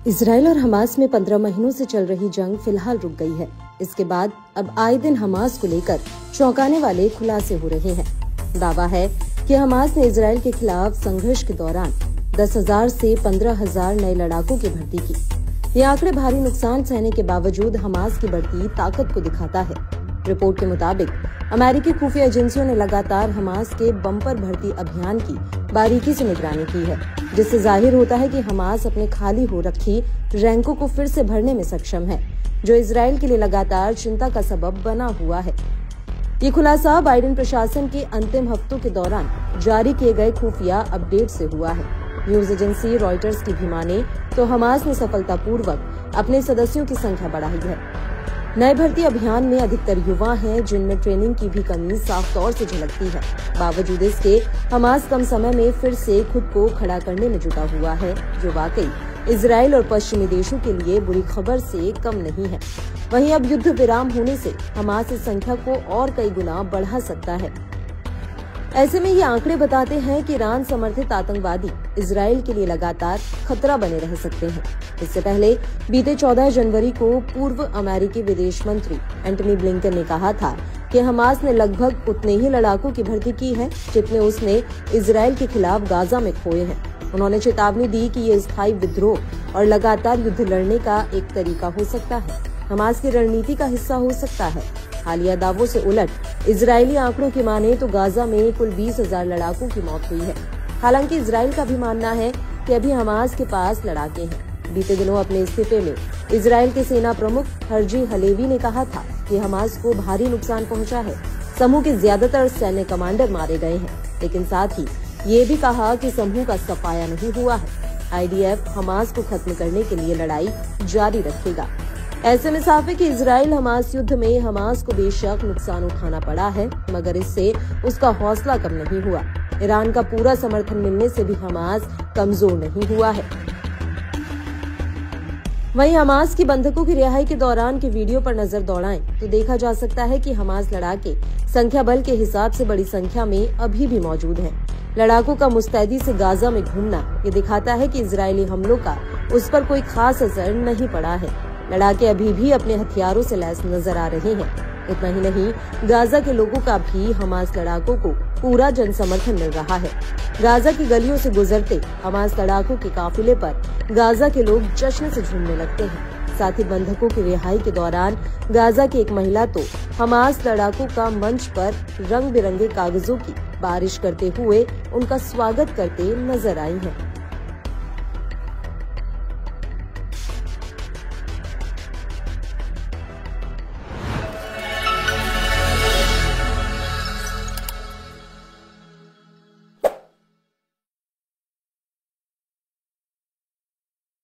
Israel और Hamas में 15 महीनों से चल रही जंग फिलहाल रुक गई है। इसके बाद अब आए दिन हमास को लेकर चौंकाने वाले खुलासे हो रहे हैं। दावा है कि हमास ने इजराइल के खिलाफ संघर्ष के दौरान 10,000 से 15,000 नए लड़ाकों की भर्ती की। ये आंकड़े भारी नुकसान सहने के बावजूद हमास की बढ़ती ताकत को दिखाता है। रिपोर्ट के मुताबिक अमेरिकी खुफिया एजेंसियों ने लगातार हमास के बम्पर भर्ती अभियान की बारीकी से निगरानी की है, जिससे जाहिर होता है कि हमास अपने खाली हो रखी रैंकों को फिर से भरने में सक्षम है, जो इजराइल के लिए लगातार चिंता का सबब बना हुआ है। ये खुलासा बाइडेन प्रशासन के अंतिम हफ्तों के दौरान जारी किए गए खुफिया अपडेट से हुआ है। न्यूज एजेंसी रॉयटर्स की भी माने तो हमास ने सफलतापूर्वक अपने सदस्यों की संख्या बढ़ाई है। नए भर्ती अभियान में अधिकतर युवा हैं, जिनमें ट्रेनिंग की भी कमी साफ तौर से झलकती है। बावजूद इसके हमास कम समय में फिर से खुद को खड़ा करने में जुटा हुआ है, जो वाकई इजराइल और पश्चिमी देशों के लिए बुरी खबर से कम नहीं है। वहीं अब युद्ध विराम होने से हमास इस संख्या को और कई गुना बढ़ा सकता है। ऐसे में ये आंकड़े बताते हैं कि ईरान समर्थित आतंकवादी इजराइल के लिए लगातार खतरा बने रह सकते हैं। इससे पहले बीते 14 जनवरी को पूर्व अमेरिकी विदेश मंत्री एंटनी ब्लिंकन ने कहा था कि हमास ने लगभग उतने ही लड़ाकों की भर्ती की है जितने उसने इजराइल के खिलाफ गाजा में खोए हैं। उन्होंने चेतावनी दी कि ये स्थायी विद्रोह और लगातार युद्ध लड़ने का एक तरीका हो सकता है, हमास की रणनीति का हिस्सा हो सकता है। हालिया दावों से उलट इजरायली आंकड़ों की माने तो गाजा में कुल 20,000 लड़ाकों की मौत हुई है। हालांकि इजराइल का भी मानना है कि अभी हमास के पास लड़ाके हैं। बीते दिनों अपने इस्तीफे में इजराइल के सेना प्रमुख हर्जी हलेवी ने कहा था कि हमास को भारी नुकसान पहुंचा है। समूह के ज्यादातर सैन्य कमांडर मारे गए हैं, लेकिन साथ ही ये भी कहा कि समूह का सफाया नहीं हुआ है। IDF हमास को खत्म करने के लिए लड़ाई जारी रखेगा। ऐसे में साफ है कि इजराइल हमास युद्ध में हमास को बेशक नुकसान उठाना पड़ा है, मगर इससे उसका हौसला कम नहीं हुआ। ईरान का पूरा समर्थन मिलने से भी हमास कमजोर नहीं हुआ है। वहीं हमास की बंधकों की रिहाई के दौरान के वीडियो पर नजर दौड़ाएं तो देखा जा सकता है कि हमास लड़ाके संख्या बल के हिसाब से बड़ी संख्या में अभी भी मौजूद हैं। लड़ाकों का मुस्तैदी से गाजा में घूमना ये दिखाता है कि इजरायली हमलों का उस पर कोई खास असर नहीं पड़ा है। लड़ाके अभी भी अपने हथियारों से लैस नजर आ रहे हैं। इतना ही नहीं, गाजा के लोगों का भी हमास लड़ाकों को पूरा जन समर्थन मिल रहा है। गाजा की गलियों से गुजरते हमास लड़ाकों के काफिले पर गाजा के लोग जश्न से झूमने लगते हैं। साथ ही बंधकों की रिहाई के दौरान गाजा की एक महिला तो हमास लड़ाकों का मंच पर रंग बिरंगे कागजों की बारिश करते हुए उनका स्वागत करते नजर आई है।